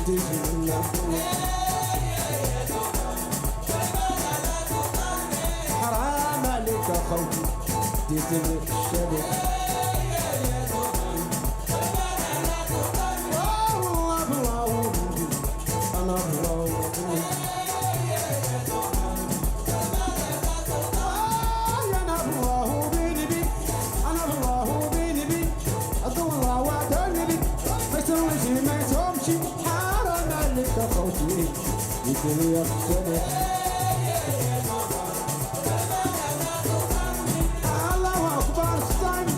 تجي لنا حرام عليك خوتي ديتني الشبك يمكن يختلف الله أكبر استنى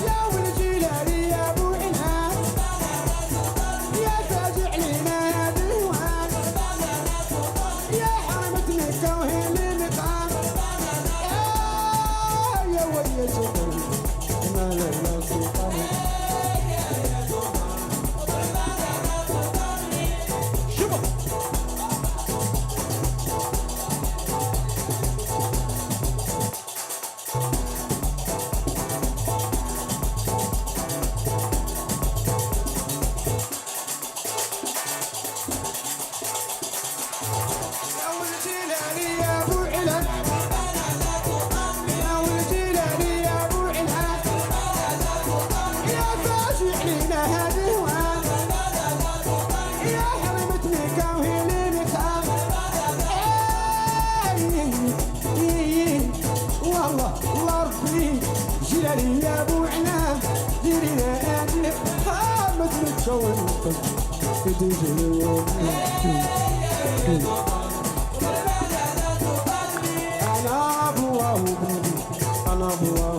يا والجيلاني يا أبو عناد يا فاجع لنا يا ديوان يا حرمة مكة وهي المقام يا ولي سلطان ما لنا سلطان جلالي يا ابو عناد ديرينا ادي حامد متشوق تجي اليوم انا ابوه وبني انا ابوه